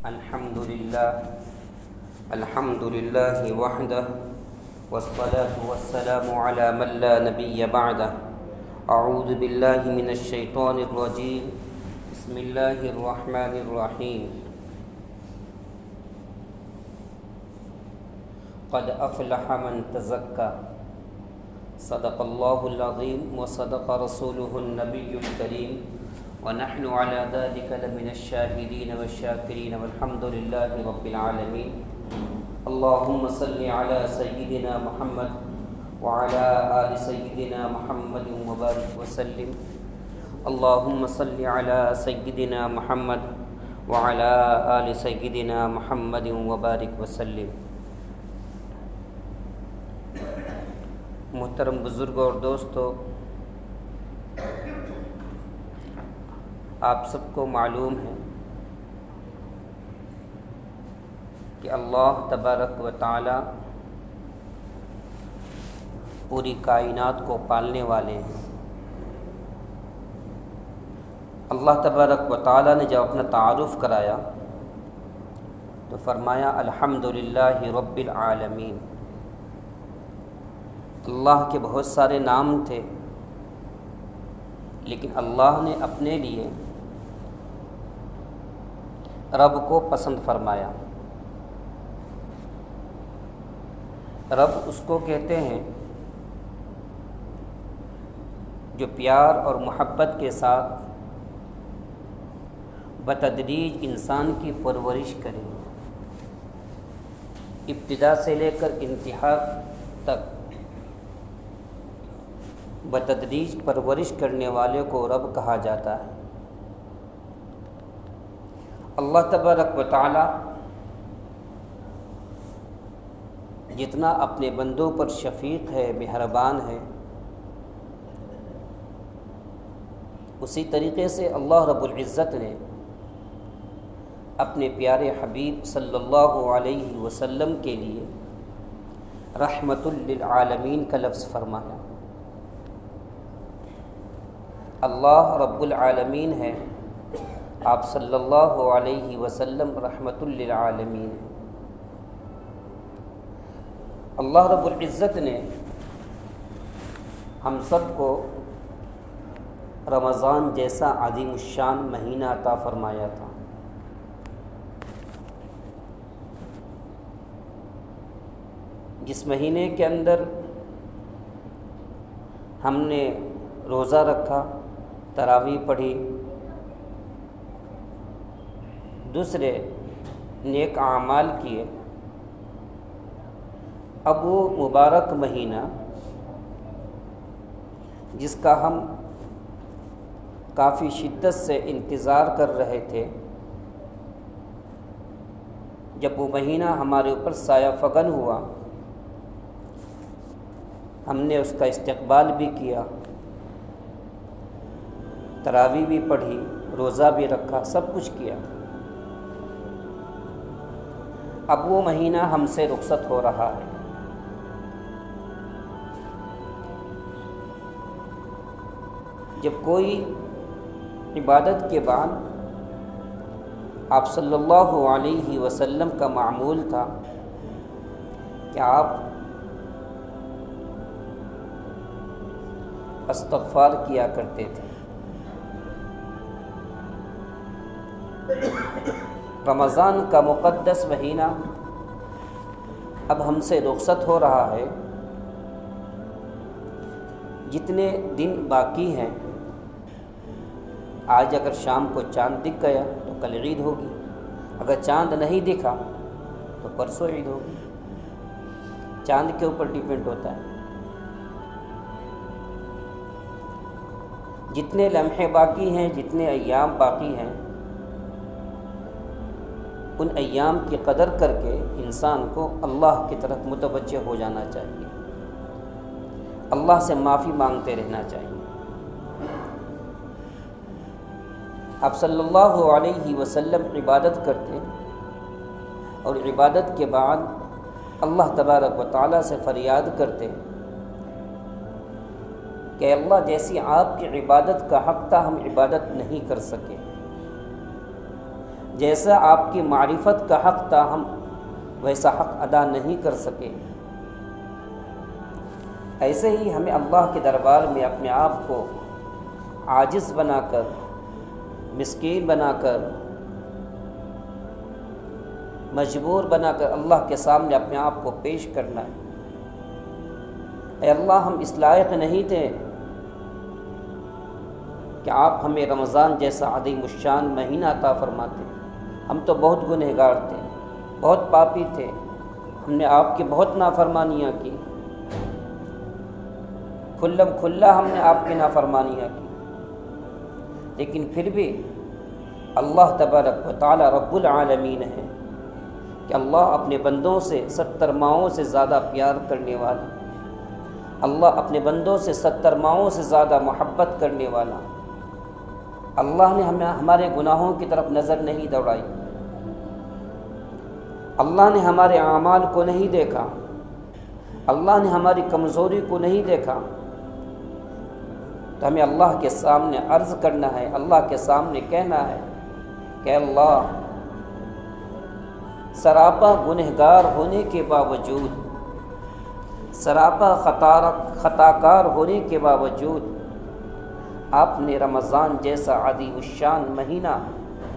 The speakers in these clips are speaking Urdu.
الحمد لله وحده والصلاة والسلام على من لا نبي بعده أعوذ بالله من الشيطان الرجيم بسم الله الرحمن الرحيم قد أفلح من تزكى صدق الله العظيم وصدق رسوله النبي الكريم ونحن على ذلك لمن الشاهدين والشاكرين والحمد لله رب العالمين اللهم صل على سيدنا محمد وعلى آل سيدنا محمد وبارك وسلم اللهم صل على سيدنا محمد وعلى آل سيدنا محمد وبارك وسلم۔ محترم بزرگوں اور دوستو، آپ سب کو معلوم ہے کہ اللہ تبارک و تعالی پوری کائنات کو پالنے والے ہیں۔ اللہ تبارک و تعالی نے جب اپنا تعارف کرایا تو فرمایا الحمدللہ رب العالمین۔ اللہ کے بہت سارے نام تھے، لیکن اللہ نے اپنے لیے رب کو پسند فرمایا۔ رب اس کو کہتے ہیں جو پیار اور محبت کے ساتھ بتدریج انسان کی پرورش کرے، ابتدا سے لے کر انتہا تک بتدریج پرورش کرنے والے کو رب کہا جاتا ہے۔ اللہ تبارک و تعالی جتنا اپنے بندوں پر شفیق ہے، مہربان ہے، اسی طریقے سے اللہ رب العزت نے اپنے پیارے حبیب صلی اللہ علیہ وسلم کے لیے رحمت للعالمین کا لفظ فرمایا۔ اللہ رب العالمین ہے، آپ صلی اللہ علیہ وسلم رحمت للعالمین ہیں۔ اللہ رب العزت نے ہم سب کو رمضان جیسا عظیم الشان مہینہ عطا فرمایا تھا۔ جس مہینے کے اندر ہم نے روزہ رکھا، تراویح پڑھی، دوسرے نیک اعمال کیے، اب وہ مبارک مہینہ جس کا ہم کافی شدت سے انتظار کر رہے تھے، جب وہ مہینہ ہمارے اوپر سایہ فگن ہوا، ہم نے اس کا استقبال بھی کیا، تراویح بھی پڑھی، روزہ بھی رکھا، سب کچھ کیا۔ اب وہ مہینہ ہم سے رخصت ہو رہا ہے۔ جب کوئی عبادت کے بعد آپ صلی اللہ علیہ وسلم کا معمول تھا کہ آپ استغفار کیا کرتے تھے۔ رمضان کا مقدس مہینہ اب ہم سے رخصت ہو رہا ہے۔ جتنے دن باقی ہیں، آج اگر شام کو چاند دکھ گیا تو کل عید ہوگی، اگر چاند نہیں دکھا تو پرسوں عید ہوگی۔ چاند کے اوپر ڈیپینڈ ہوتا ہے۔ جتنے لمحے باقی ہیں، جتنے ایام باقی ہیں، ان ایام کی قدر کر کے انسان کو اللہ کی طرف متوجہ ہو جانا چاہیے، اللہ سے معافی مانگتے رہنا چاہیے۔ آپ صلی اللہ علیہ وسلم عبادت کرتے اور عبادت کے بعد اللہ تبارک و تعالیٰ سے فریاد کرتے کہ اللہ جیسی آپ کی عبادت کا حق تھا ہم عبادت نہیں کر سکے، جیسا آپ کی معرفت کا حق تھا ہم ویسا حق ادا نہیں کر سکے۔ ایسے ہی ہمیں اللہ کے دربار میں اپنے آپ کو عاجز بنا کر، مسکین بنا کر، مجبور بنا کر اللہ کے سامنے اپنے آپ کو پیش کرنا ہے۔ اے اللہ، ہم اس لائق نہیں تھے کہ آپ ہمیں رمضان جیسا عظیم الشان مہینہ عطا فرماتے۔ ہم تو بہت گنہگار تھے، بہت پاپی تھے، ہم نے آپ کی بہت نافرمانیاں کی، کھلم کھلا ہم نے آپ کی نافرمانیاں کی، لیکن پھر بھی اللہ تبارک و تعالی رب العالمین ہے کہ اللہ اپنے بندوں سے 70 ماؤں سے زیادہ پیار کرنے والا، اللہ اپنے بندوں سے 70 ماؤں سے زیادہ محبت کرنے والا۔ اللہ نے ہمارے گناہوں کی طرف نظر نہیں دوڑائی، اللہ نے ہمارے اعمال کو نہیں دیکھا، اللہ نے ہماری کمزوری کو نہیں دیکھا۔ تو ہمیں اللہ کے سامنے عرض کرنا ہے، اللہ کے سامنے کہنا ہے کہ اللہ، سراپا گنہگار ہونے کے باوجود، سراپا خطاکار ہونے کے باوجود آپ نے رمضان جیسا عظیم الشان مہینہ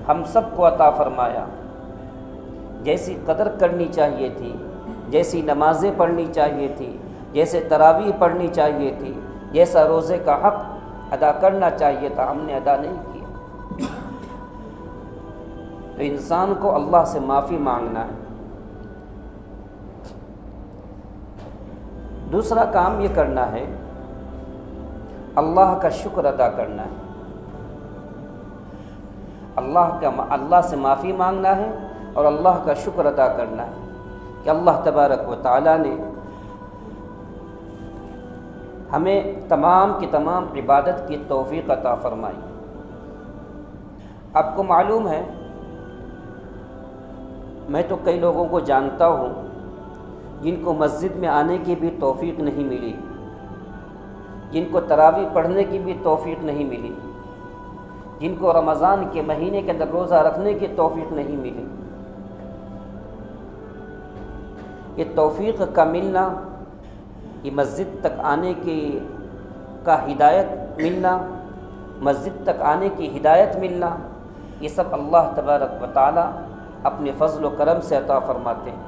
ہم سب کو عطا فرمایا۔ جیسی قدر کرنی چاہیے تھی، جیسی نمازیں پڑھنی چاہیے تھی، جیسے تراویح پڑھنی چاہیے تھی، جیسا روزے کا حق ادا کرنا چاہیے تھا، ہم نے ادا نہیں کیا۔ تو انسان کو اللہ سے معافی مانگنا ہے۔ دوسرا کام یہ کرنا ہے، اللہ کا شکر ادا کرنا ہے۔ اللہ سے معافی مانگنا ہے اور اللہ کا شکر ادا کرنا ہے کہ اللہ تبارک و تعالی نے ہمیں تمام کی تمام عبادت کی توفیق عطا فرمائی۔ آپ کو معلوم ہے، میں تو کئی لوگوں کو جانتا ہوں جن کو مسجد میں آنے کی بھی توفیق نہیں ملی، جن کو تراویح پڑھنے کی بھی توفیق نہیں ملی، جن کو رمضان کے مہینے کے اندر روزہ رکھنے کی توفیق نہیں ملی۔ یہ توفیق کا ملنا، یہ مسجد تک آنے کا ہدایت ملنا، مسجد تک آنے کی ہدایت ملنا، یہ سب اللہ تبارک و تعالی اپنے فضل و کرم سے عطا فرماتے ہیں۔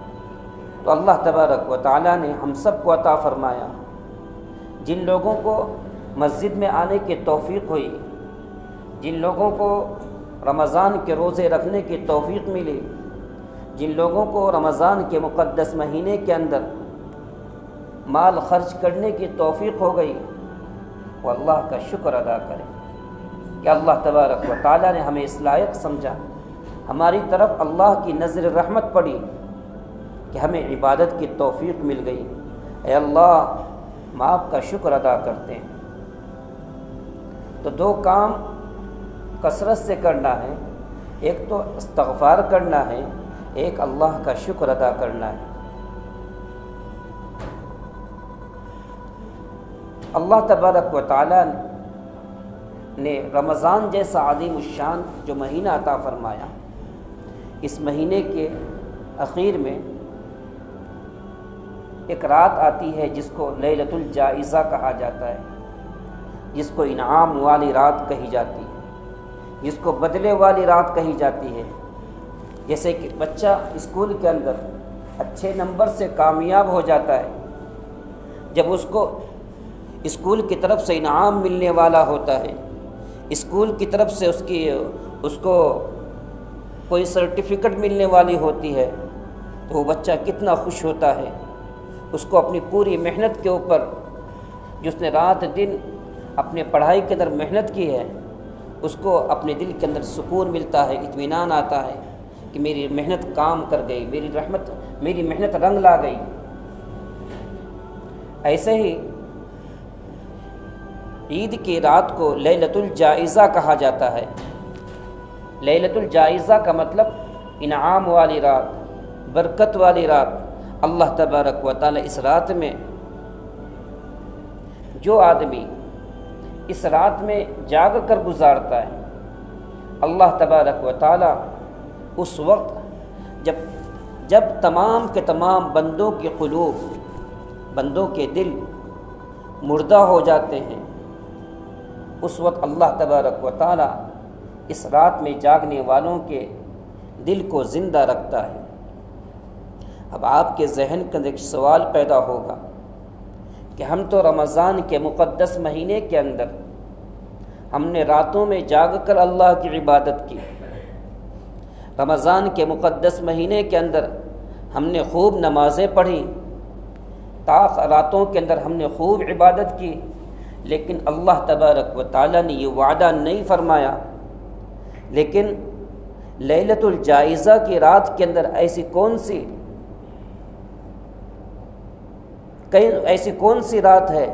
تو اللہ تبارک و تعالی نے ہم سب کو عطا فرمایا۔ جن لوگوں کو مسجد میں آنے کی توفیق ہوئی، جن لوگوں کو رمضان کے روزے رکھنے کی توفیق ملی، جن لوگوں کو رمضان کے مقدس مہینے کے اندر مال خرچ کرنے کی توفیق ہو گئی، وہ اللہ کا شکر ادا کرے کہ اللہ تبارک و تعالی نے ہمیں اس لائق سمجھا، ہماری طرف اللہ کی نظر رحمت پڑی کہ ہمیں عبادت کی توفیق مل گئی۔ اے اللہ، ہم آپ کا شکر ادا کرتے ہیں۔ تو دو کام کثرت سے کرنا ہے، ایک تو استغفار کرنا ہے، ایک اللہ کا شکر ادا کرنا ہے۔ اللہ تبارک و تعالی نے رمضان جیسا عظیم الشان جو مہینہ عطا فرمایا، اس مہینے کے اخیر میں ایک رات آتی ہے جس کو لیلۃ الجائزہ کہا جاتا ہے، جس کو انعام والی رات کہی جاتی ہے، جس کو بدلے والی رات کہی جاتی ہے۔ جیسے کہ بچہ اسکول کے اندر اچھے نمبر سے کامیاب ہو جاتا ہے، جب اس کو اسکول کی طرف سے انعام ملنے والا ہوتا ہے، اسکول کی طرف سے اس کو کوئی سرٹیفکیٹ ملنے والی ہوتی ہے، تو وہ بچہ کتنا خوش ہوتا ہے۔ اس کو اپنی پوری محنت کے اوپر، جس نے رات دن اپنے پڑھائی کے اندر محنت کی ہے، اس کو اپنے دل کے اندر سکون ملتا ہے، اطمینان آتا ہے کہ میری محنت کام کر گئی، میری محنت رنگ لا گئی۔ ایسے ہی عید کی رات کو لیلۃ الجائزہ کہا جاتا ہے۔ لیلۃ الجائزہ کا مطلب انعام والی رات، برکت والی رات۔ اللہ تبارک و تعالی اس رات میں، جو آدمی اس رات میں جاگ کر گزارتا ہے، اللہ تبارک و تعالی اس وقت جب تمام کے تمام بندوں کے قلوب، بندوں کے دل مردہ ہو جاتے ہیں، اس وقت اللہ تبارک و تعالی اس رات میں جاگنے والوں کے دل کو زندہ رکھتا ہے۔ اب آپ کے ذہن کا ایک سوال پیدا ہوگا کہ ہم تو رمضان کے مقدس مہینے کے اندر ہم نے راتوں میں جاگ کر اللہ کی عبادت کی، رمضان کے مقدس مہینے کے اندر ہم نے خوب نمازیں پڑھی، راتوں کے اندر ہم نے خوب عبادت کی، لیکن اللہ تبارک و تعالیٰ نے یہ وعدہ نہیں فرمایا۔ لیکن لیلۃ الجائزہ کی رات کے اندر ایسی کون سی رات ہے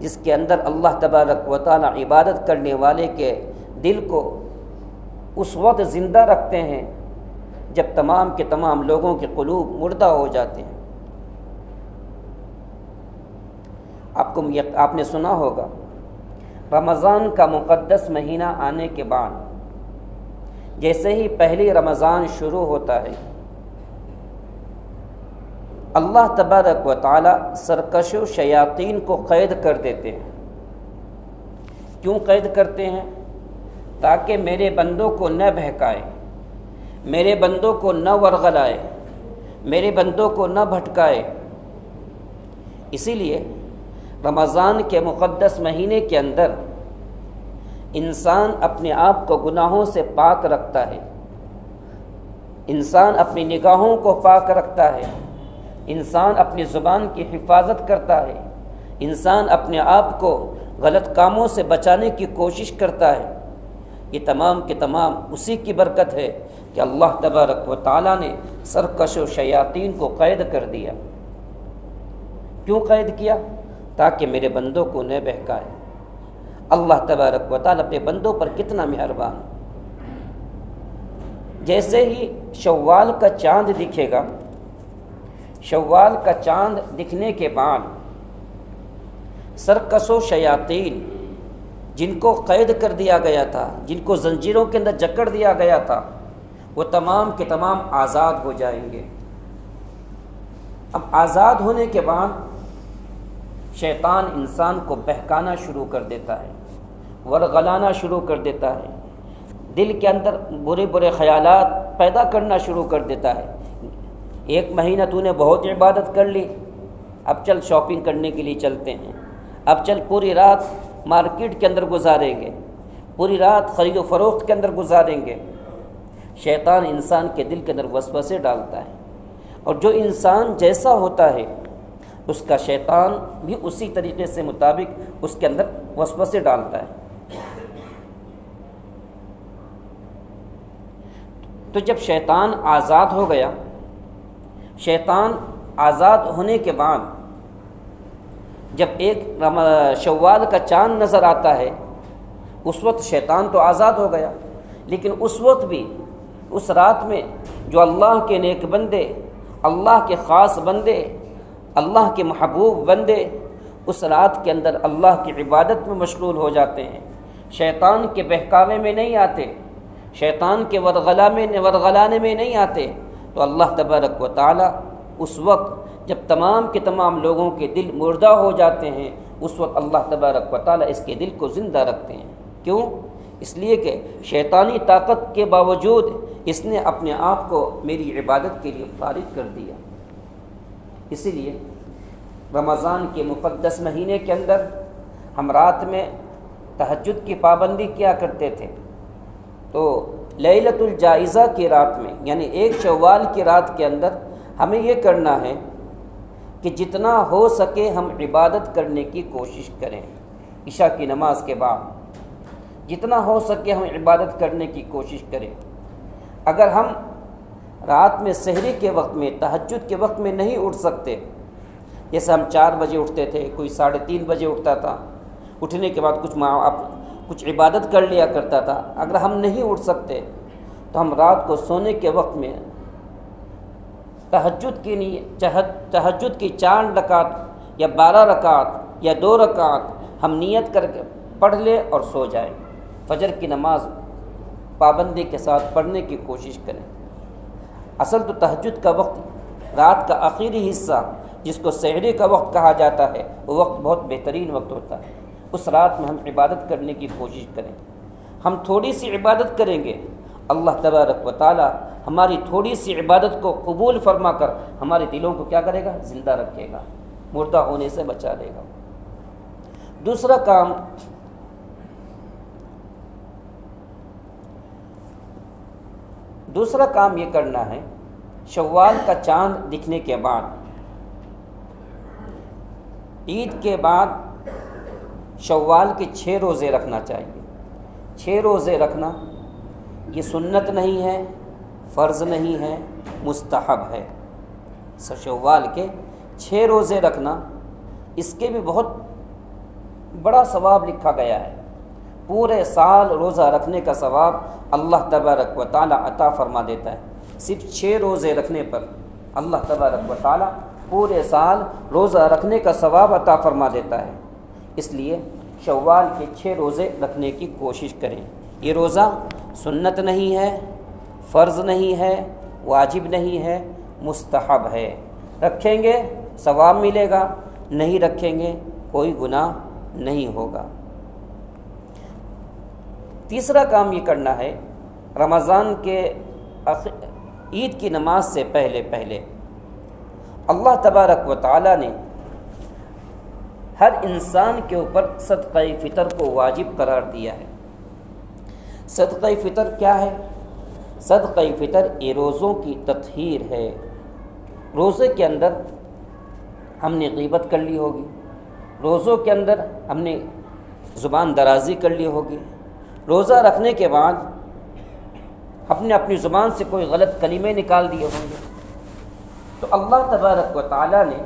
جس کے اندر اللہ تبارک و تعالیٰ عبادت کرنے والے کے دل کو اس وقت زندہ رکھتے ہیں جب تمام کے تمام لوگوں کے قلوب مردہ ہو جاتے ہیں۔ آپ نے سنا ہوگا رمضان کا مقدس مہینہ آنے کے بعد جیسے ہی پہلی رمضان شروع ہوتا ہے، اللہ تبارک و تعالی سرکش و شیاطین کو قید کر دیتے ہیں۔ کیوں قید کرتے ہیں؟ تاکہ میرے بندوں کو نہ بہکائے، میرے بندوں کو نہ ورغلائے، میرے بندوں کو نہ بھٹکائے۔ اسی لیے رمضان کے مقدس مہینے کے اندر انسان اپنے آپ کو گناہوں سے پاک رکھتا ہے، انسان اپنی نگاہوں کو پاک رکھتا ہے، انسان اپنی زبان کی حفاظت کرتا ہے، انسان اپنے آپ کو غلط کاموں سے بچانے کی کوشش کرتا ہے۔ یہ تمام کے تمام اسی کی برکت ہے کہ اللہ تبارک و تعالیٰ نے سرکش و شیاطین کو قید کر دیا۔ کیوں قید کیا؟ تاکہ میرے بندوں کو نہ بہکائے۔ اللہ تبارک و تعالیٰ اپنے بندوں پر کتنا مہربان۔ جیسے ہی شوال کا چاند دکھے گا، شوال کا چاند دکھنے کے بعد سرکش و شیاطین جن کو قید کر دیا گیا تھا، جن کو زنجیروں کے اندر جکڑ دیا گیا تھا، وہ تمام کے تمام آزاد ہو جائیں گے۔ اب آزاد ہونے کے بعد شیطان انسان کو بہکانا شروع کر دیتا ہے، ورغلانا شروع کر دیتا ہے، دل کے اندر برے برے خیالات پیدا کرنا شروع کر دیتا ہے۔ ایک مہینہ تو نے بہت عبادت کر لی، اب چل شاپنگ کرنے کے لیے چلتے ہیں، اب چل پوری رات مارکیٹ کے اندر گزاریں گے، پوری رات خرید و فروخت کے اندر گزاریں گے۔ شیطان انسان کے دل کے اندر وسوسے ڈالتا ہے، اور جو انسان جیسا ہوتا ہے اس کا شیطان بھی اسی طریقے سے مطابق اس کے اندر وسوسے ڈالتا ہے۔ تو جب شیطان آزاد ہو گیا، شیطان آزاد ہونے کے بعد جب ایک شوال کا چاند نظر آتا ہے، اس وقت شیطان تو آزاد ہو گیا، لیکن اس وقت بھی اس رات میں جو اللہ کے نیک بندے، اللہ کے خاص بندے، اللہ کے محبوب بندے اس رات کے اندر اللہ کی عبادت میں مشغول ہو جاتے ہیں، شیطان کے بہکاوے میں نہیں آتے، شیطان کے ورغلانے میں نہیں آتے، تو اللہ تبارک و تعالی اس وقت جب تمام کے تمام لوگوں کے دل مردہ ہو جاتے ہیں، اس وقت اللہ تبارک و تعالی اس کے دل کو زندہ رکھتے ہیں۔ کیوں؟ اس لیے کہ شیطانی طاقت کے باوجود اس نے اپنے آپ کو میری عبادت کے لیے فارغ کر دیا۔ اسی لیے رمضان کے مقدس مہینے کے اندر ہم رات میں تہجد کی پابندی کیا کرتے تھے، تو لیلۃ الجائزہ کی رات میں یعنی 1 شوال کی رات کے اندر ہمیں یہ کرنا ہے کہ جتنا ہو سکے ہم عبادت کرنے کی کوشش کریں۔ عشاء کی نماز کے بعد جتنا ہو سکے ہم عبادت کرنے کی کوشش کریں۔ اگر ہم رات میں سحری کے وقت میں، تہجد کے وقت میں نہیں اٹھ سکتے، جیسے ہم 4 بجے اٹھتے تھے، کوئی 3:30 بجے اٹھتا تھا، اٹھنے کے بعد کچھ عبادت کر لیا کرتا تھا، اگر ہم نہیں اٹھ سکتے تو ہم رات کو سونے کے وقت میں تہجد کی 4 رکعت یا 12 رکعت یا 2 رکعت ہم نیت کر کے پڑھ لیں اور سو جائیں۔ فجر کی نماز پابندی کے ساتھ پڑھنے کی کوشش کریں۔ اصل تو تہجد کا وقت، رات کا آخری حصہ جس کو سحری کا وقت کہا جاتا ہے، وہ وقت بہت بہترین وقت ہوتا ہے۔ اس رات میں ہم عبادت کرنے کی کوشش کریں۔ ہم تھوڑی سی عبادت کریں گے، اللہ تبارک و تعالی ہماری تھوڑی سی عبادت کو قبول فرما کر ہمارے دلوں کو کیا کرے گا؟ زندہ رکھے گا، مردہ ہونے سے بچا لے گا۔ دوسرا کام یہ کرنا ہے، شوال کا چاند دکھنے کے بعد، عید کے بعد شوال کے 6 روزے رکھنا چاہیے۔ 6 روزے رکھنا یہ سنت نہیں ہے، فرض نہیں ہے، مستحب ہے۔ شوال کے 6 روزے رکھنا، اس کے بھی بہت بڑا ثواب لکھا گیا ہے۔ پورے سال روزہ رکھنے کا ثواب اللہ تبارک و تعالی عطا فرما دیتا ہے۔ صرف 6 روزے رکھنے پر اللہ تبارک و تعالی پورے سال روزہ رکھنے کا ثواب عطا فرما دیتا ہے۔ اس لیے شوال کے 6 روزے رکھنے کی کوشش کریں۔ یہ روزہ سنت نہیں ہے، فرض نہیں ہے، واجب نہیں ہے، مستحب ہے۔ رکھیں گے ثواب ملے گا، نہیں رکھیں گے کوئی گناہ نہیں ہوگا۔ تیسرا کام یہ کرنا ہے، رمضان کے عید کی نماز سے پہلے اللہ تبارک و تعالی نے ہر انسان کے اوپر صدقہ فطر کو واجب قرار دیا ہے۔ صدقہ فطر کیا ہے؟ صدقہ فطر یہ روزوں کی تطہیر ہے۔ روزے کے اندر ہم نے غیبت کر لی ہوگی، روزوں کے اندر ہم نے زبان درازی کر لی ہوگی، روزہ رکھنے کے بعد ہم نے اپنی زبان سے کوئی غلط کلمے نکال دیے ہوں گے، تو اللہ تبارک و تعالیٰ نے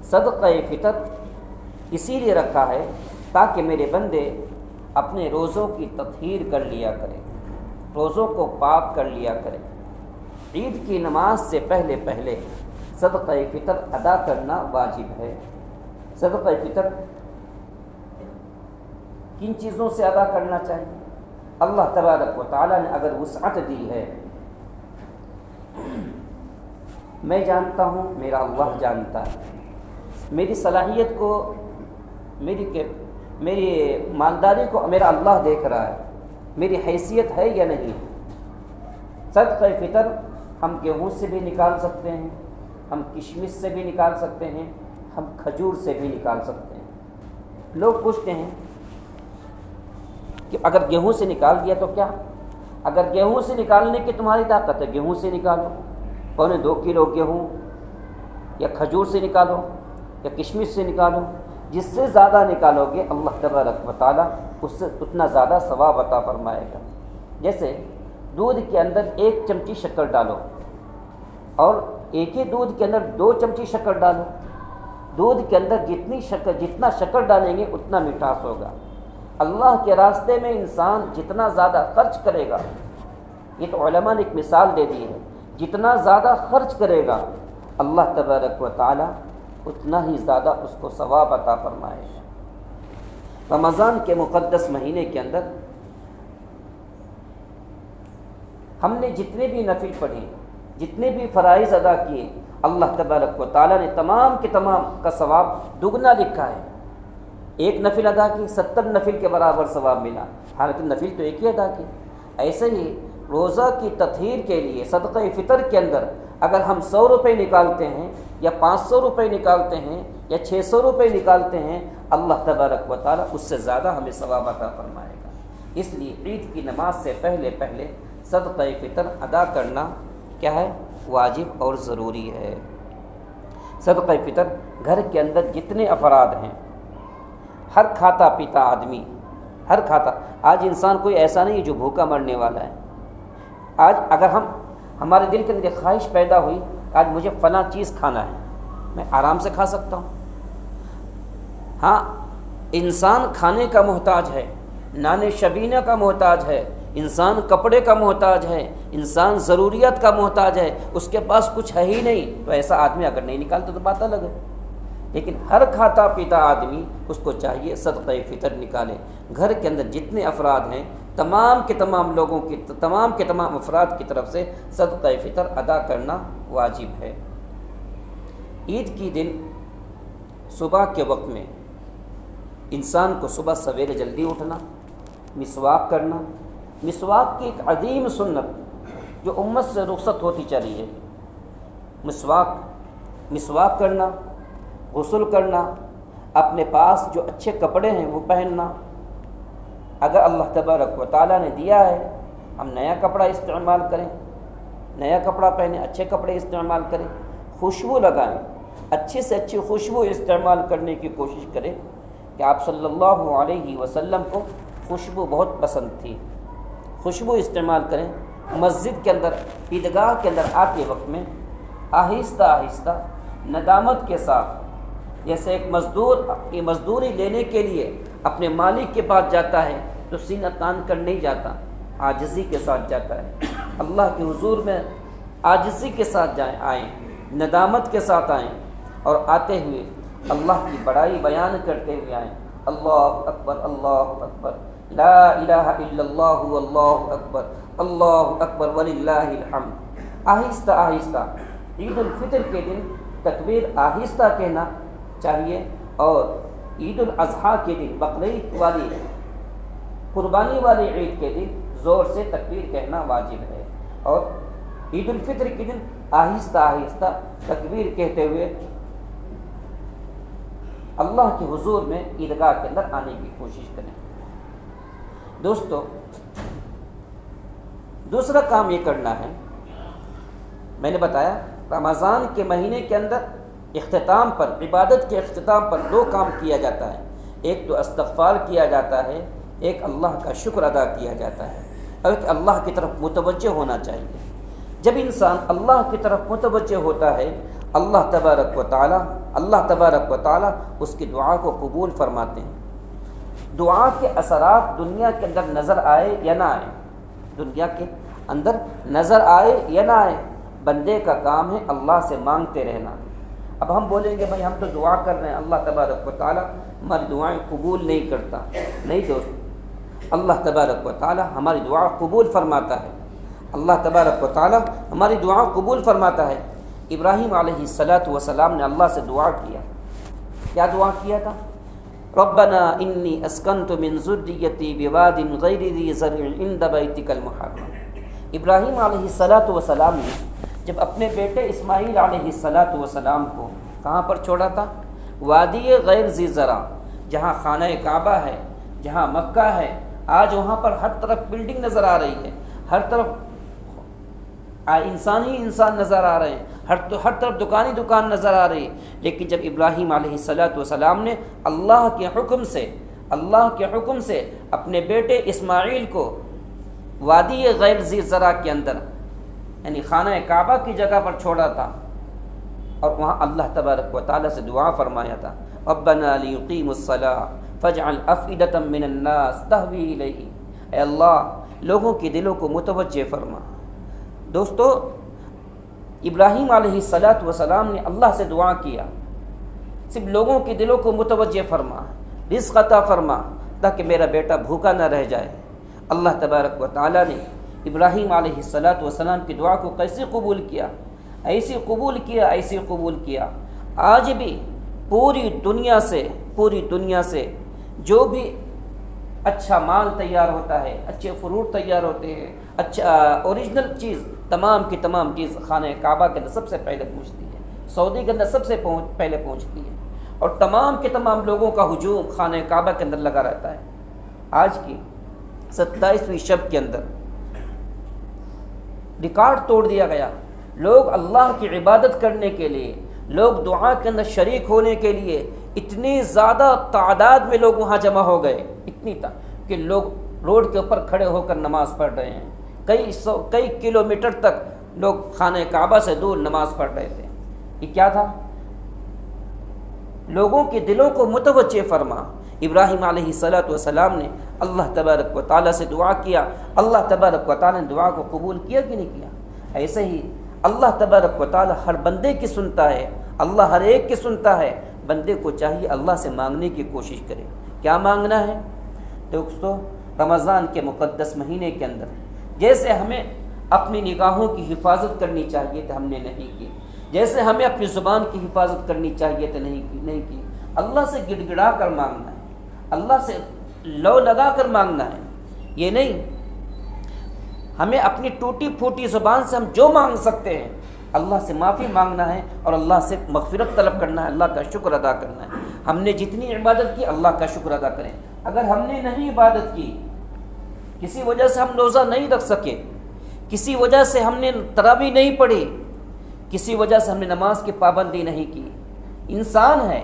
صدقہ فطر اسی لیے رکھا ہے تاکہ میرے بندے اپنے روزوں کی تطہیر کر لیا کریں، روزوں کو پاک کر لیا کریں۔ عید کی نماز سے پہلے صدقہ فطر ادا کرنا واجب ہے۔ صدقہ فطر کن چیزوں سے ادا کرنا چاہیے؟ اللہ تبارک و تعالیٰ نے اگر وسعت دی ہے، میں جانتا ہوں، میرا اللہ جانتا ہے، میری صلاحیت کو، میری مالداری کو میرا اللہ دیکھ رہا ہے، میری حیثیت ہے یا نہیں۔ صدقہ فطر ہم گیہوں سے بھی نکال سکتے ہیں، ہم کشمش سے بھی نکال سکتے ہیں، ہم کھجور سے بھی نکال سکتے ہیں۔ لوگ پوچھتے ہیں کہ اگر گیہوں سے نکال دیا تو کیا؟ اگر گیہوں سے نکالنے کی تمہاری طاقت ہے، گیہوں سے نکالو، 2.25 کلو گیہوں، یا کھجور سے نکالو، یا کشمش سے نکالو۔ جس سے زیادہ نکالو گے اللہ تبارک و تعالیٰ اس سے اتنا زیادہ ثواب عطا فرمائے گا۔ جیسے دودھ کے اندر 1 چمچی شکر ڈالو، اور ایک ہی دودھ کے اندر 2 چمچی شکر ڈالو، دودھ کے اندر جتنا شکر ڈالیں گے اتنا مٹھاس ہوگا۔ اللہ کے راستے میں انسان جتنا زیادہ خرچ کرے گا، یہ تو علماء نے ایک مثال دے دی ہے، جتنا زیادہ خرچ کرے گا اللہ تبارک و تعالی اتنا ہی زیادہ اس کو ثواب عطا فرمائے گا۔ رمضان کے مقدس مہینے کے اندر ہم نے جتنے بھی نفل پڑھے، جتنے بھی فرائض ادا کیے، اللہ تبارک و تعالی نے تمام کے تمام کا ثواب دگنا لکھا ہے۔ 1 نفل ادا کی 70 نفل کے برابر ثواب ملا، حالانکہ نفل تو ایک ہی ادا کی۔ ایسے ہی روزہ کی تطہیر کے لیے صدقہ فطر کے اندر اگر ہم 100 روپے نکالتے ہیں، یا 500 روپے نکالتے ہیں، یا 600 روپے نکالتے ہیں، اللہ تبارک و تعالی اس سے زیادہ ہمیں ثواب عطا فرمائے گا۔ اس لیے عید کی نماز سے پہلے صدقہ فطر ادا کرنا کیا ہے؟ واجب اور ضروری ہے۔ صدقہ فطر گھر کے اندر جتنے افراد ہیں، ہر کھاتا پیتا آدمی، ہر کھاتا، آج انسان کوئی ایسا نہیں جو بھوکا مرنے والا ہے۔ آج اگر ہمارے دل کے اندر خواہش پیدا ہوئی آج مجھے فلاں چیز کھانا ہے، میں آرام سے کھا سکتا ہوں۔ ہاں، انسان کھانے کا محتاج ہے، نان شبینہ کا محتاج ہے، انسان کپڑے کا محتاج ہے، انسان ضروریات کا محتاج ہے، اس کے پاس کچھ ہے ہی نہیں، تو ایسا آدمی اگر نہیں نکالتا تو بات الگ ہے۔ لیکن ہر کھاتا پیتا آدمی اس کو چاہیے صدقہ فطر نکالے۔ گھر کے اندر جتنے افراد ہیں تمام کے تمام لوگوں کی تمام کے تمام افراد کی طرف سے صدقہ فطر ادا کرنا واجب ہے۔ عید کی دن صبح کے وقت میں انسان کو صبح سویرے جلدی اٹھنا، مسواک کرنا۔ مسواک کی ایک عظیم سنت جو امت سے رخصت ہوتی چلی ہے، مسواک کرنا، غسل کرنا، اپنے پاس جو اچھے کپڑے ہیں وہ پہننا۔ اگر اللہ تبارک و تعالیٰ نے دیا ہے ہم نیا کپڑا استعمال کریں، نیا کپڑا پہنیں، اچھے کپڑے استعمال کریں، خوشبو لگائیں، اچھی سے اچھی خوشبو استعمال کرنے کی کوشش کریں کہ آپ صلی اللہ علیہ وسلم کو خوشبو بہت پسند تھی، خوشبو استعمال کریں۔ مسجد کے اندر عیدگاہ کے اندر آتے وقت میں آہستہ آہستہ ندامت کے ساتھ، جیسے ایک مزدور کی مزدوری لینے کے لیے اپنے مالک کے پاس جاتا ہے تو سینہ تان کر نہیں جاتا، عاجزی کے ساتھ جاتا ہے۔ اللہ کے حضور میں عاجزی کے ساتھ آئیں، ندامت کے ساتھ آئیں، اور آتے ہوئے اللہ کی بڑائی بیان کرتے ہوئے آئیں۔ اللہ اکبر لا الہ الا اللہ واللہ اکبر وللہ الحمد۔ آہستہ آہستہ عید الفطر کے دن تکبیر آہستہ کہنا چاہیے، اور عید الاضحیٰ کے دن بقرعید والی قربانی والی عید کے دن زور سے تکبیر کہنا واجب ہے، اور عید الفطر کے دن آہستہ آہستہ تکبیر کہتے ہوئے اللہ کے حضور میں عیدگاہ کے اندر آنے کی کوشش کریں۔ دوستو، دوسرا کام یہ کرنا ہے، میں نے بتایا رمضان کے مہینے کے اندر اختتام پر، عبادت کے اختتام پر دو کام کیا جاتا ہے، ایک تو استغفار کیا جاتا ہے، ایک اللہ کا شکر ادا کیا جاتا ہے، اور ایک اللہ کی طرف متوجہ ہونا چاہیے۔ جب انسان اللہ کی طرف متوجہ ہوتا ہے اللہ تبارک و تعالی اس کی دعا کو قبول فرماتے ہیں۔ دعا کے اثرات دنیا کے اندر نظر آئے یا نہ آئے، دنیا کے اندر نظر آئے یا نہ آئے، بندے کا کام ہے اللہ سے مانگتے رہنا۔ اب ہم بولیں گے بھائی ہم تو دعا کر رہے ہیں، اللہ تبارک و تعالی ہماری دعائیں قبول نہیں کرتا۔ نہیں دوست، اللہ تبارک و تعالی ہماری دعا قبول فرماتا ہے، اللہ تبارک و تعالی ہماری دعا قبول فرماتا ہے۔ ابراہیم علیہ السلام نے اللہ سے دعا کیا، کیا دعا کیا تھا؟ ربنا انی اسکنت من ذریتی بواد غیر ذی زرع عند بیتک المحرم۔ ابراہیم علیہ السلام نے جب اپنے بیٹے اسماعیل علیہ السلام کو کہاں پر چھوڑا تھا؟ وادی غیر ذی زرع، جہاں خانہ کعبہ ہے، جہاں مکہ ہے۔ آج وہاں پر ہر طرف بلڈنگ نظر آ رہی ہے، ہر طرف انسان ہی انسان نظر آ رہے ہیں، ہر طرف دکان نظر آ رہی ہے۔ لیکن جب ابراہیم علیہ السلام نے اللہ کے حکم سے اپنے بیٹے اسماعیل کو وادی غیر ذی زرع کے اندر، یعنی خانہ کعبہ کی جگہ پر چھوڑا تھا، اور وہاں اللہ تبارک و تعالیٰ سے دعا فرمایا تھا، ربنا لیقیموا الصلاۃ فاجعل افئدۃ من الناس تہوی الیہ۔ اے اللہ، لوگوں کے دلوں کو متوجہ فرما۔ دوستو، ابراہیم علیہ السلام نے اللہ سے دعا کیا، صرف لوگوں کے دلوں کو متوجہ فرما، رزق عطا فرما تاکہ میرا بیٹا بھوکا نہ رہ جائے۔ اللہ تبارک و تعالیٰ نے ابراہیم علیہ السلام کی دعا کو کیسے قبول کیا؟ ایسے قبول کیا۔ آج بھی پوری دنیا سے جو بھی اچھا مال تیار ہوتا ہے، اچھے فروٹ تیار ہوتے ہیں، اچھا اوریجنل چیز، تمام کی تمام چیز خانہ کعبہ کے اندر سب سے پہلے پہنچتی ہے، سعودی کے اندر سب سے پہلے پہنچتی ہے، اور تمام کے تمام لوگوں کا ہجوم خانہ کعبہ کے اندر لگا رہتا ہے۔ آج کی 27ویں شب کے اندر ریکارڈ توڑ دیا گیا، لوگ اللہ کی عبادت کرنے کے لیے، لوگ دعا کے اندر شریک ہونے کے لیے اتنی زیادہ تعداد میں لوگ وہاں جمع ہو گئے، کہ لوگ روڈ کے اوپر کھڑے ہو کر نماز پڑھ رہے ہیں، کئی کلومیٹر تک لوگ خانہ کعبہ سے دور نماز پڑھ رہے تھے۔ یہ کیا تھا؟ لوگوں کے دلوں کو متوجہ فرما۔ ابراہیم علیہ السلام نے اللہ تبارک و تعالیٰ سے دعا کیا، اللہ تبارک و تعالیٰ نے دعا کو قبول کیا کہ نہیں کیا؟ ایسے ہی اللہ تبارک و تعالیٰ ہر بندے کی سنتا ہے، اللہ ہر ایک کی سنتا ہے۔ بندے کو چاہیے اللہ سے مانگنے کی کوشش کرے۔ کیا مانگنا ہے دوستو؟ رمضان کے مقدس مہینے کے اندر جیسے ہمیں اپنی نگاہوں کی حفاظت کرنی چاہیے تو ہم نے نہیں کی، جیسے ہمیں اپنی زبان کی حفاظت کرنی چاہیے تو نہیں کی، اللہ سے گڑ گڑا کر مانگنا ہے، اللہ سے لو لگا کر مانگنا ہے۔ یہ نہیں ہمیں اپنی ٹوٹی پھوٹی زبان سے ہم جو مانگ سکتے ہیں اللہ سے معافی مانگنا ہے اور اللہ سے مغفرت طلب کرنا ہے، اللہ کا شکر ادا کرنا ہے۔ ہم نے جتنی عبادت کی اللہ کا شکر ادا کریں۔ اگر ہم نے نہیں عبادت کی، کسی وجہ سے ہم روزہ نہیں رکھ سکے، کسی وجہ سے ہم نے تراویح نہیں پڑھی، کسی وجہ سے ہم نے نماز کی پابندی نہیں کی، انسان ہے،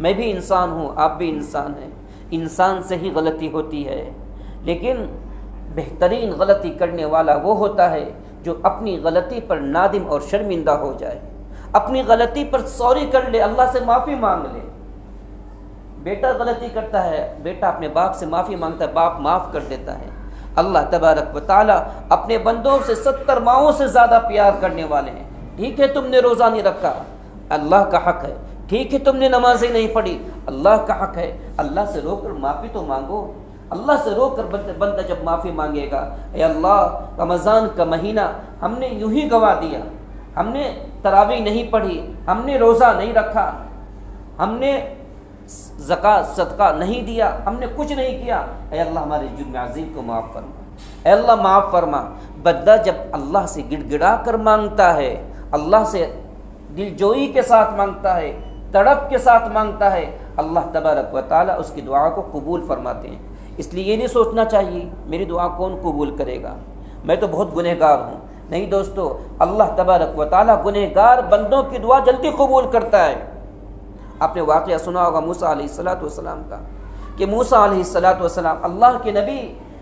میں بھی انسان ہوں، آپ بھی انسان ہیں، انسان سے ہی غلطی ہوتی ہے، لیکن بہترین غلطی کرنے والا وہ ہوتا ہے جو اپنی غلطی پر نادم اور شرمندہ ہو جائے، اپنی غلطی پر سوری کر لے، اللہ سے معافی مانگ لے۔ بیٹا غلطی کرتا ہے، بیٹا اپنے باپ سے معافی مانگتا ہے، باپ معاف کر دیتا ہے۔ اللہ تبارک و تعالی اپنے بندوں سے 70 ماہوں سے زیادہ پیار کرنے والے ہیں۔ ٹھیک ہے تم نے روزہ نہیں رکھا، اللہ کا حق ہے، ٹھیک ہے تم نے نمازیں نہیں پڑھی، اللہ کا حق ہے، اللہ سے رو کر معافی تو مانگو۔ اللہ سے رو کر بندہ جب معافی مانگے گا، اے اللہ رمضان کا مہینہ ہم نے یوں ہی گوا دیا، ہم نے تراویح نہیں پڑھی، ہم نے روزہ نہیں رکھا، ہم نے زکوٰۃ صدقہ نہیں دیا، ہم نے کچھ نہیں کیا، اے اللہ ہمارے جرم عظیم کو معاف فرما، اے اللہ معاف فرما۔ بندہ جب اللہ سے گڑ گڑا کر مانگتا ہے، اللہ سے دل جوئی کے ساتھ مانگتا ہے، تڑپ کے ساتھ مانگتا ہے، اللہ تبارک و تعالیٰ اس کی دعا کو قبول فرماتے ہیں۔ اس لیے یہ نہیں سوچنا چاہیے میری دعا کون قبول کرے گا، میں تو بہت گنہگار ہوں۔ نہیں دوستو، اللہ تبارک و تعالیٰ گنہگار بندوں کی دعا جلدی قبول کرتا ہے۔ آپ نے واقعہ سنا ہوگا موسیٰ علیہ السلام کا، کہ موسیٰ علیہ السلام اللہ کے نبی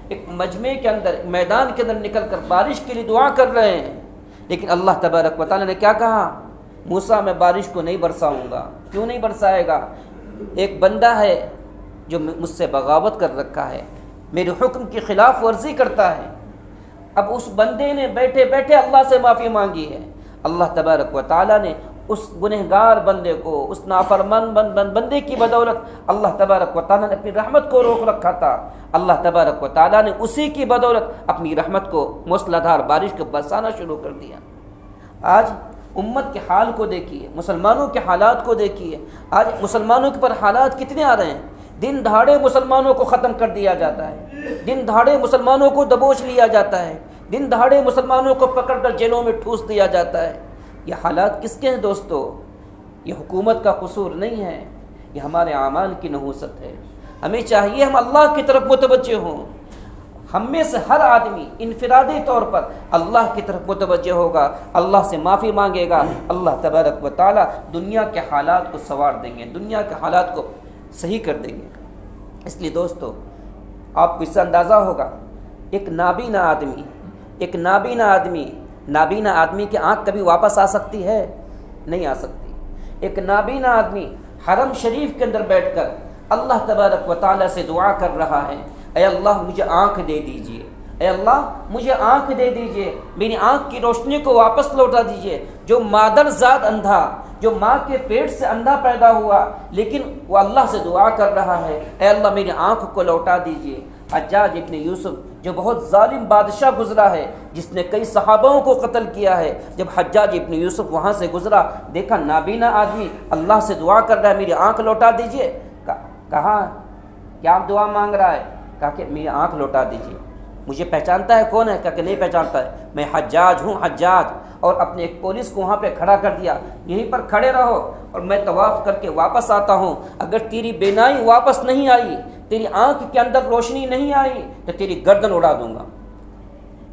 ایک مجمع کے اندر، میدان کے اندر نکل کر بارش کے لیے دعا کر رہے ہیں، لیکن اللہ تبارک و تعالیٰ نے کیا کہا؟ موسیٰ میں بارش کو نہیں برساؤں گا۔ کیوں نہیں برسائے گا؟ ایک بندہ ہے جو مجھ سے بغاوت کر رکھا ہے، میرے حکم کی خلاف ورزی کرتا ہے۔ اب اس بندے نے بیٹھے بیٹھے اللہ سے معافی مانگی ہے، اللہ تبارک و تعالیٰ نے اس گنہگار بندے کو، اس نافرمان بندے کی بدولت اللہ تبارک و تعالیٰ نے اپنی رحمت کو روک رکھا تھا، اللہ تبارک و تعالیٰ نے اسی کی بدولت اپنی رحمت کو موسلادھار بارش کو برسانا شروع کر دیا۔ آج امت کے حال کو دیکھیے، مسلمانوں کے حالات کو دیکھیے، آج مسلمانوں کے پر حالات کتنے آ رہے ہیں۔ دن دہاڑے مسلمانوں کو ختم کر دیا جاتا ہے، دن دہاڑے مسلمانوں کو دبوچ لیا جاتا ہے، دن دہاڑے مسلمانوں کو پکڑ کر جیلوں میں ٹھوس دیا جاتا ہے۔ یہ حالات کس کے ہیں دوستو؟ یہ حکومت کا قصور نہیں ہے، یہ ہمارے اعمال کی نحوست ہے۔ ہمیں چاہیے ہم اللہ کی طرف متوجہ ہوں۔ ہم میں سے ہر آدمی انفرادی طور پر اللہ کی طرف متوجہ ہوگا، اللہ سے معافی مانگے گا، اللہ تبارک و تعالیٰ دنیا کے حالات کو سنوار دیں گے، دنیا کے حالات کو صحیح کر دیں گے۔ اس لیے دوستو آپ کو اس سے اندازہ ہوگا، ایک نابینا آدمی کی آنکھ کبھی واپس آ سکتی ہے؟ نہیں آ سکتی۔ ایک نابینا آدمی حرم شریف کے اندر بیٹھ کر اللہ تبارک و تعالیٰ سے دعا کر رہا ہے، اے اللہ مجھے آنکھ دے دیجئے، اے اللہ مجھے آنکھ دے دیجئے، میری آنکھ کی روشنی کو واپس لوٹا دیجئے۔ جو مادر زاد اندھا، جو ماں کے پیٹ سے اندھا پیدا ہوا، لیکن وہ اللہ سے دعا کر رہا ہے، اے اللہ میری آنکھ کو لوٹا دیجئے۔ حجاج ابن یوسف جو بہت ظالم بادشاہ گزرا ہے، جس نے کئی صحابوں کو قتل کیا ہے، جب حجاج ابن یوسف وہاں سے گزرا، دیکھا نابینا آدمی اللہ سے دعا کر رہا ہے، میری آنکھ لوٹا دیجئے۔ کہا کیا دعا مانگ رہا ہے؟ کہا کہ میری آنکھ لوٹا دیجئے۔ مجھے پہچانتا ہے کون ہے؟ کہا کہ نہیں پہچانتا ہے، میں حجاج ہوں، حجاج۔ اور اپنے ایک پولیس کو وہاں پہ کھڑا کر دیا، یہیں پر کھڑے رہو اور میں طواف کر کے واپس آتا ہوں، اگر تیری بینائی واپس نہیں آئی، تیری آنکھ کے اندر روشنی نہیں آئی تو تیری گردن اڑا دوں گا۔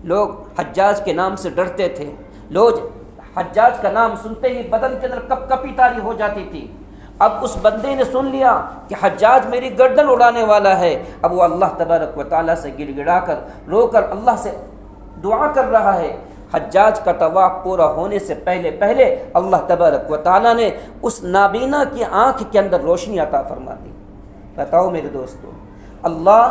لوگ حجاج کے نام سے ڈرتے تھے، لوگ حجاج کا نام سنتے ہی بدن کے اندر کپ کپی طاری ہو جاتی تھی۔ اب اس بندے نے سن لیا کہ حجاج میری گردن اڑانے والا ہے، اب وہ اللہ تبارک و تعالیٰ سے گڑ گڑا کر رو کر اللہ سے دعا کر رہا ہے۔ حجاج کا طواف پورا ہونے سے پہلے اللہ تبارک و تعالیٰ نے اس نابینا کی آنکھ کے اندر روشنی عطا فرما دی۔ بتاؤ میرے دوستو، اللہ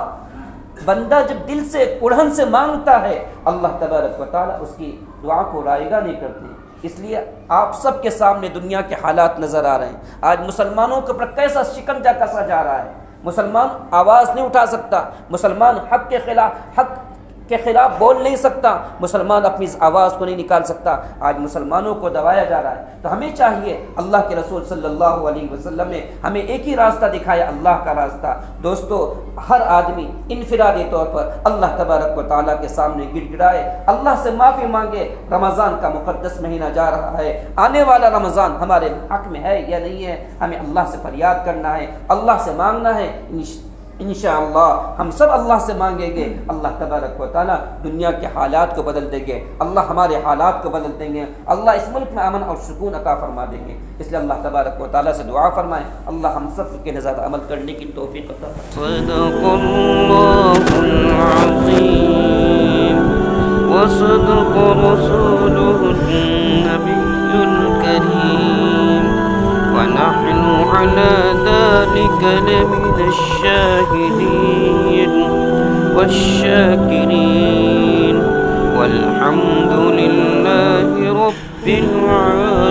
بندہ جب دل سے اڑھن سے مانگتا ہے، اللہ تبارک و تعالیٰ اس کی دعا کو رائگاں نہیں کرتے۔ اس لیے آپ سب کے سامنے دنیا کے حالات نظر آ رہے ہیں. آج مسلمانوں کے اوپر کیسا شکنجہ کسا جا رہا ہے. مسلمان آواز نہیں اٹھا سکتا، مسلمان حق کے خلاف بول نہیں سکتا، مسلمان اپنی آواز کو نہیں نکال سکتا. آج مسلمانوں کو دبایا جا رہا ہے. تو ہمیں چاہیے، اللہ کے رسول صلی اللہ علیہ وسلم نے ہمیں ایک ہی راستہ دکھایا، اللہ کا راستہ. دوستو، ہر آدمی انفرادی طور پر اللہ تبارک و تعالیٰ کے سامنے گڑ گڑائے، اللہ سے معافی مانگے. رمضان کا مقدس مہینہ جا رہا ہے، آنے والا رمضان ہمارے حق میں ہے یا نہیں ہے، ہمیں اللہ سے فریاد کرنا ہے، اللہ سے مانگنا ہے. انشاءاللہ ہم سب اللہ سے مانگیں گے، اللہ تبارک و تعالیٰ دنیا کے حالات کو بدل دیں گے، اللہ ہمارے حالات کو بدل دیں گے، اللہ اس ملک میں امن اور سکون عطا فرما دیں گے. اس لیے اللہ تبارک و تعالیٰ سے دعا فرمائیں، اللہ ہم سب کے نظر عمل کرنے کی توفیق عطا فرمائے. صدق اللہ العظیم وصدق رسوله النبی الکریم ونحن على ذلك لمن الشاهدين والشاكرين والحمد لله رب العالمين.